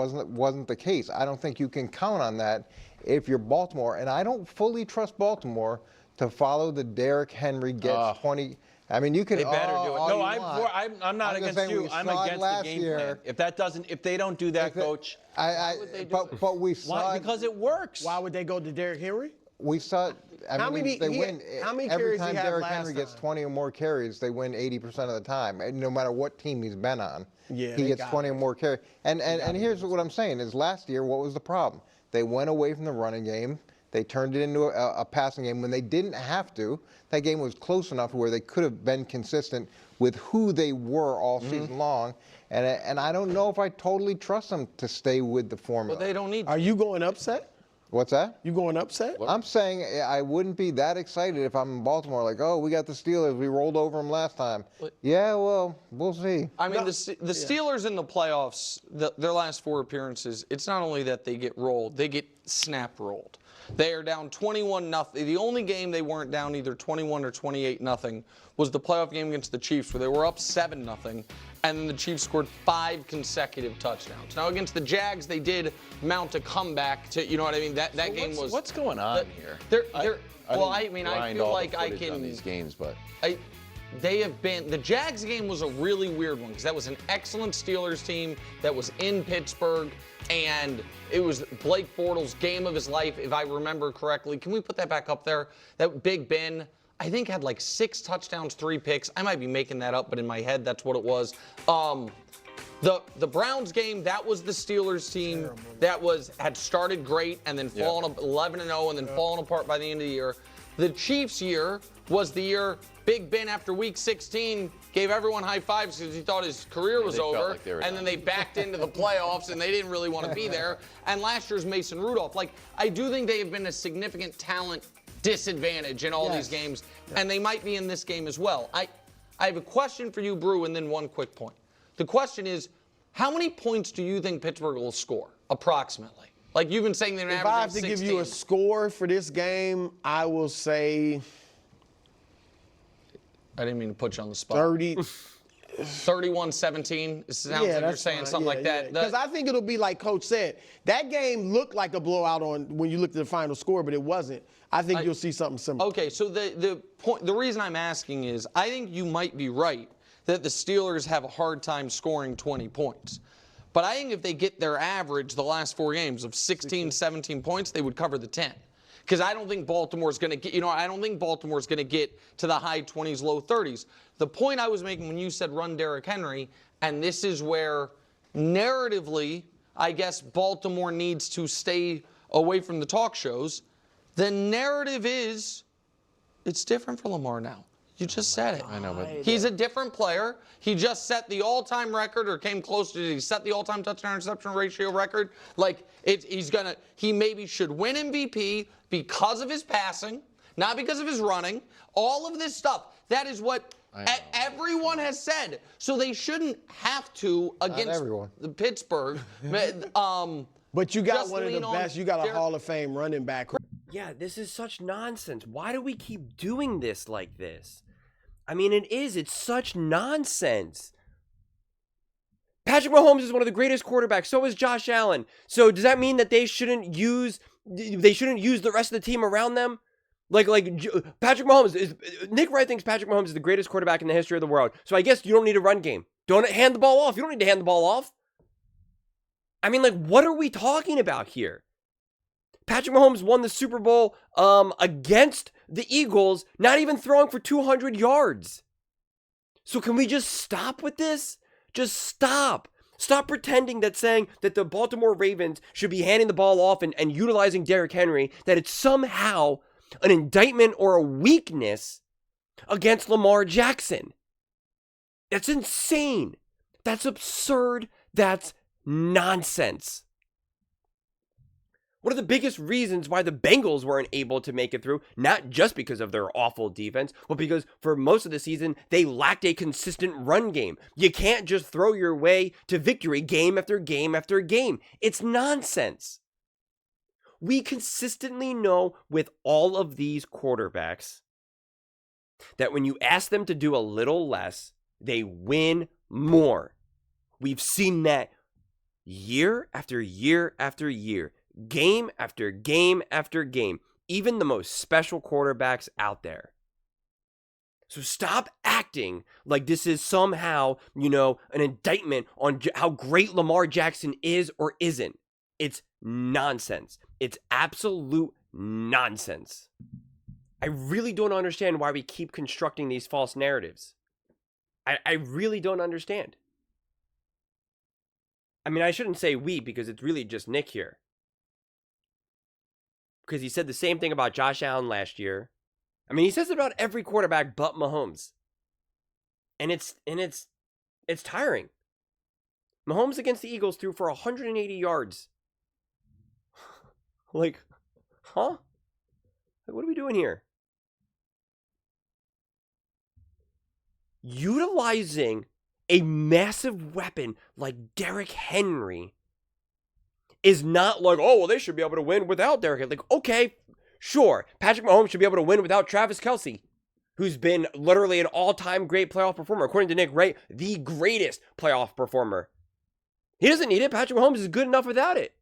wasn't the case. I don't think you can count on that if you're Baltimore. And I don't fully trust Baltimore to follow the Derrick Henry gets 20. I mean, you can. They better do it. No, I'm not against you. I'm against the game plan. If they don't do that, Coach, why would they do it? But we saw because it works. Why would they go to Derrick Henry? We saw. How many carries every time he had Derrick last Henry gets time? 20 or more carries, they win 80% of the time, and no matter what team he's been on. Yeah, he gets 20 or more carries. And here's what I'm saying: is last year, what was the problem? They went away from the running game. They turned it into a passing game when they didn't have to. That game was close enough where they could have been consistent with who they were all season long. And I don't know if I totally trust them to stay with the formula. Well, they don't need to. Are you going upset? What's that? You going upset? I'm saying I wouldn't be that excited if I'm in Baltimore. Like, oh, we got the Steelers. We rolled over them last time. Yeah, well, we'll see. I mean, the Steelers in the playoffs, their last 4 appearances, it's not only that they get rolled, they get snap rolled. They are down 21-0. The only game they weren't down either 21 or 28-0 was the playoff game against the Chiefs, where they were up 7-0, and then the Chiefs scored 5 consecutive touchdowns. Now, against the Jags, they did mount a comeback to, you know what I mean? That game was. What's going on here? I feel like I can. On these games, but. They have been. The Jags game was a really weird one because that was an excellent Steelers team that was in Pittsburgh, and it was Blake Bortles' game of his life, if I remember correctly. Can we put that back up there? That Big Ben, I think, had like 6 touchdowns, 3 picks. I might be making that up, but in my head, that's what it was. The Browns game, that was the Steelers team that had started great and then fallen up 11-0 and then fallen apart by the end of the year. The Chiefs year was the year Big Ben, after week 16, gave everyone high fives because he thought his career was over. And then they backed into the playoffs and they didn't really want to be there. And last year's Mason Rudolph. Like, I do think they have been a significant talent disadvantage in all these games. And they might be in this game as well. I have a question for you, Brew, and then one quick point. The question is, how many points do you think Pittsburgh will score, approximately? Like, you've been saying they're averaging 16. If I have to give you a score for this game, I will say... I didn't mean to put you on the spot. 30. 31-17. It sounds like you're saying something like that. Because I think it'll be like Coach said. That game looked like a blowout when you looked at the final score, but it wasn't. I think you'll see something similar. Okay, so the reason I'm asking is I think you might be right that the Steelers have a hard time scoring 20 points. But I think if they get their average the last 4 games of 16, 17 points, they would cover the 10. Because I don't think Baltimore's going to get, I don't think Baltimore's going to get to the high 20s, low 30s. The point I was making when you said run Derrick Henry, and this is where narratively, I guess Baltimore needs to stay away from the talk shows. The narrative is it's different for Lamar now. You just said it. I know, but he's a different player. He just set the all-time record, or came close to it. He set the all-time touchdown-interception ratio record. Like, he maybe should win MVP because of his passing, not because of his running. All of this stuff. That is what everyone has said. So they shouldn't have to against the Pittsburgh. But you got one of the best. You got a Hall of Fame running back. Yeah, this is such nonsense. Why do we keep doing this like this? I mean, it's such nonsense. Patrick Mahomes is one of the greatest quarterbacks. So is Josh Allen. So does that mean that they shouldn't use the rest of the team around them? Like Patrick Mahomes Nick Wright thinks Patrick Mahomes is the greatest quarterback in the history of the world. So I guess you don't need a run game. Don't hand the ball off. You don't need to hand the ball off. I mean, like, what are we talking about here? Patrick Mahomes won the Super Bowl against the Eagles, not even throwing for 200 yards. So can we just stop with this? Just stop. Stop pretending that saying that the Baltimore Ravens should be handing the ball off and utilizing Derrick Henry, that it's somehow an indictment or a weakness against Lamar Jackson. That's insane. That's absurd. That's nonsense. One of the biggest reasons why the Bengals weren't able to make it through, not just because of their awful defense, but because for most of the season, they lacked a consistent run game. You can't just throw your way to victory game after game after game. It's nonsense. We consistently know with all of these quarterbacks that when you ask them to do a little less, they win more. We've seen that year after year after year, game after game after game, even the most special quarterbacks out there. So stop acting like this is somehow, an indictment on how great Lamar Jackson is or isn't. It's nonsense. It's absolute nonsense. I really don't understand why we keep constructing these false narratives. I really don't understand. I mean, I shouldn't say we because it's really just Nick here. Because he said the same thing about Josh Allen last year. I mean, he says it about every quarterback but Mahomes. And it's tiring. Mahomes against the Eagles threw for 180 yards. Like, huh? Like, what are we doing here? Utilizing a massive weapon like Derrick Henry is not like, oh, well, they should be able to win without Derrick Henry. Like, okay, sure. Patrick Mahomes should be able to win without Travis Kelce, who's been literally an all-time great playoff performer. According to Nick Wright, the greatest playoff performer. He doesn't need it. Patrick Mahomes is good enough without it.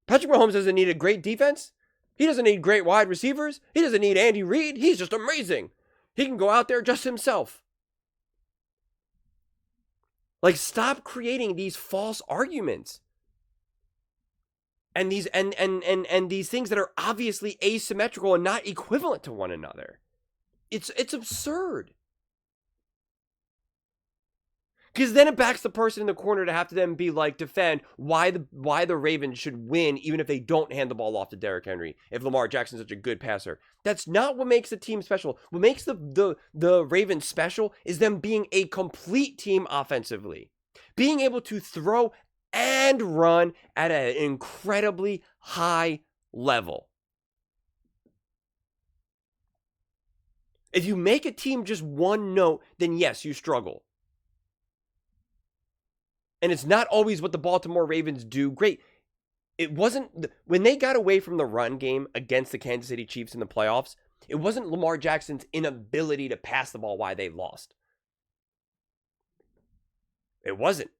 Patrick Mahomes doesn't need a great defense. He doesn't need great wide receivers. He doesn't need Andy Reid. He's just amazing. He can go out there just himself. Like, stop creating these false arguments. And these and these things that are obviously asymmetrical and not equivalent to one another. It's absurd. Because then it backs the person in the corner to have to then be like, defend why the Ravens should win even if they don't hand the ball off to Derrick Henry, if Lamar Jackson's such a good passer. That's not what makes the team special. What makes the Ravens special is them being a complete team offensively. Being able to throw and run at an incredibly high level. If you make a team just one note, then yes, you struggle. And it's not always what the Baltimore Ravens do great. It wasn't, when they got away from the run game against the Kansas City Chiefs in the playoffs, it wasn't Lamar Jackson's inability to pass the ball why they lost. It wasn't.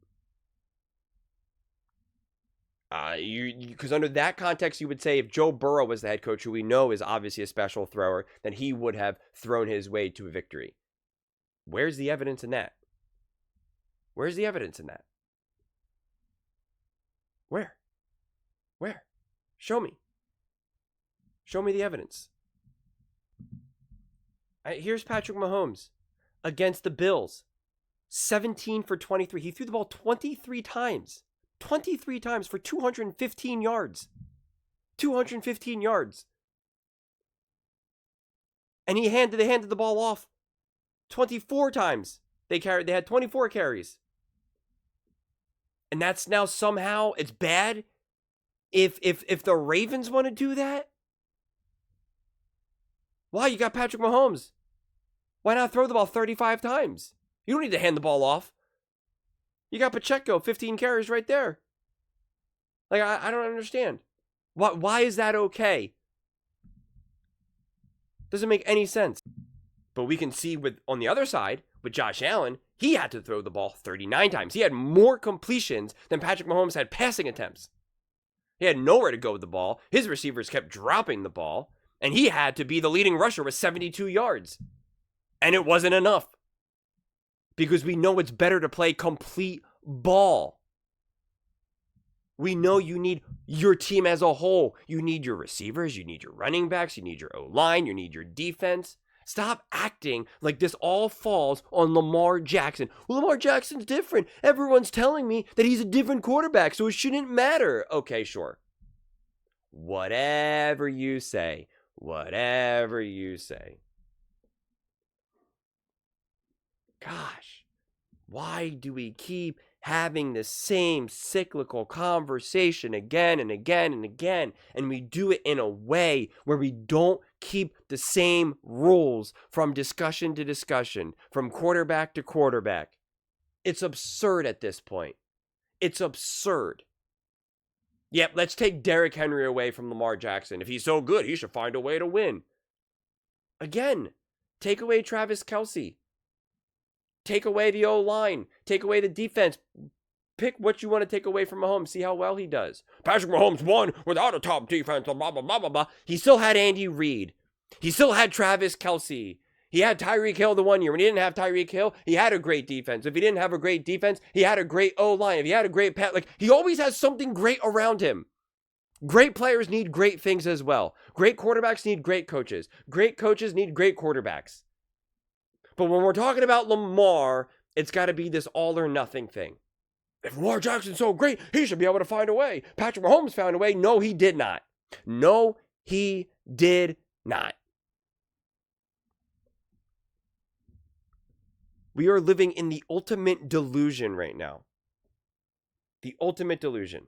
Because under that context, you would say if Joe Burrow was the head coach, who we know is obviously a special thrower, then he would have thrown his way to a victory. Where's the evidence in that? Where's the evidence in that? Where? Show me. Show me the evidence. Here's Patrick Mahomes against the Bills. 17 for 23. He threw the ball 23 times. 23 times for 215 yards. 215 yards. And they handed the ball off 24 times. They had 24 carries. And that's now somehow it's bad if the Ravens want to do that? Why? You got Patrick Mahomes. Why not throw the ball 35 times? You don't need to hand the ball off. You got Pacheco, 15 carries right there. Like, I don't understand. Why is that okay? Doesn't make any sense. But we can see on the other side, with Josh Allen, he had to throw the ball 39 times. He had more completions than Patrick Mahomes had passing attempts. He had nowhere to go with the ball. His receivers kept dropping the ball. And he had to be the leading rusher with 72 yards. And it wasn't enough. Because we know it's better to play complete ball. We know you need your team as a whole. You need your receivers, you need your running backs, you need your O-line, you need your defense. Stop acting like this all falls on Lamar Jackson. Well, Lamar Jackson's different. Everyone's telling me that he's a different quarterback, so it shouldn't matter. Okay, sure. Whatever you say. Whatever you say. Gosh, why do we keep having the same cyclical conversation again and again and again? And we do it in a way where we don't keep the same rules from discussion to discussion, from quarterback to quarterback. It's absurd at this point. It's absurd. Yep, let's take Derrick Henry away from Lamar Jackson. If he's so good, he should find a way to win. Again, take away Travis Kelce. Take away the O-line. Take away the defense. pick what you want to take away from Mahomes. See how well he does. Patrick Mahomes won without a top defense, blah, blah, blah, blah, blah. He still had Andy Reid. He still had Travis Kelce. He had Tyreek Hill the one year. When he didn't have Tyreek Hill, he had a great defense. If he didn't have a great defense, he had a great O-line. If he had a great he always has something great around him. Great players need great things as well. Great quarterbacks need great coaches. Great coaches need great quarterbacks. But when we're talking about Lamar, it's got to be this all or nothing thing. If Lamar Jackson's so great, he should be able to find a way. Patrick Mahomes found a way. No, he did not. No, he did not. We are living in the ultimate delusion right now. The ultimate delusion.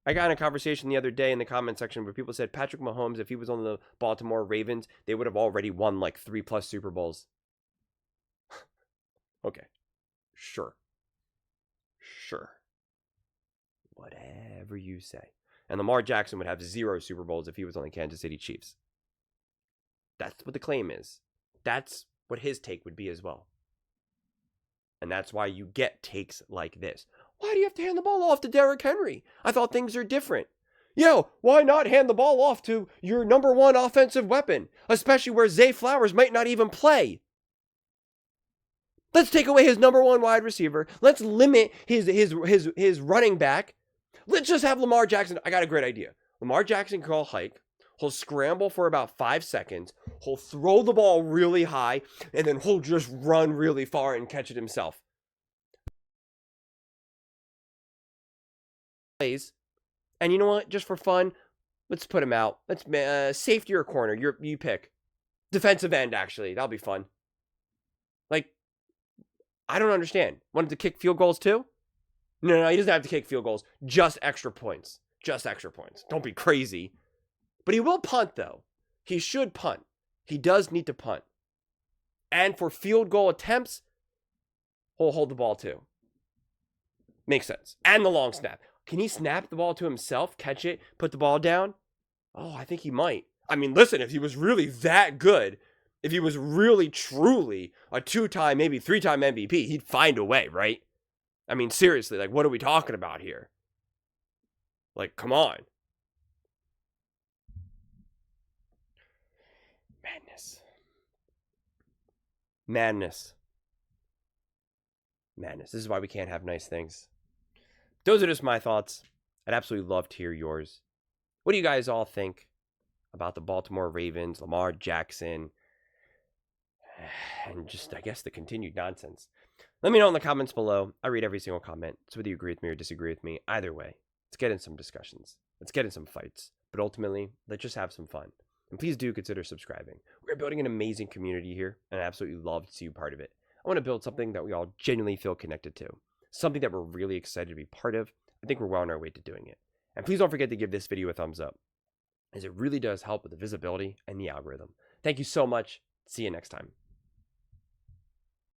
I got in a conversation the other day in the comment section where people said Patrick Mahomes, if he was on the Baltimore Ravens, they would have already won like 3+ Super Bowls. Okay. Sure. Whatever you say. And Lamar Jackson would have 0 Super Bowls if he was on the Kansas City Chiefs. That's what the claim is. That's what his take would be as well. And that's why you get takes like this. Why do you have to hand the ball off to Derrick Henry? I thought things are different. Yo, why not hand the ball off to your number 1 offensive weapon? Especially where Zay Flowers might not even play. Let's take away his number 1 wide receiver. Let's limit his running back. Let's just have Lamar Jackson. I got a great idea. Lamar Jackson can call hike. He'll scramble for about 5 seconds. He'll throw the ball really high, and then he'll just run really far and catch it himself. And you know what? Just for fun, let's put him out. Let's safety or corner. You pick. Defensive end, actually. That'll be fun. I don't understand. Wanted to kick field goals too? No, he doesn't have to kick field goals. Just extra points. Don't be crazy. But he will punt, though. He should punt. He does need to punt. And for field goal attempts, he'll hold the ball too. Makes sense. And the long snap. Can he snap the ball to himself, catch it, put the ball down? Oh, I think he might. I mean, listen, if he was really that good, if he was really, truly a 2-time, maybe 3-time MVP, he'd find a way, right? I mean, seriously, what are we talking about here? Come on. Madness. This is why we can't have nice things. Those are just my thoughts. I'd absolutely love to hear yours. What do you guys all think about the Baltimore Ravens, Lamar Jackson, and just, I guess, the continued nonsense? Let me know in the comments below. I read every single comment. So whether you agree with me or disagree with me, either way, let's get in some discussions. Let's get in some fights. But ultimately, let's just have some fun. And please do consider subscribing. We're building an amazing community here, and I absolutely love to see you part of it. I want to build something that we all genuinely feel connected to. Something that we're really excited to be part of. I think we're well on our way to doing it. And please don't forget to give this video a thumbs up, as it really does help with the visibility and the algorithm. Thank you so much. See you next time.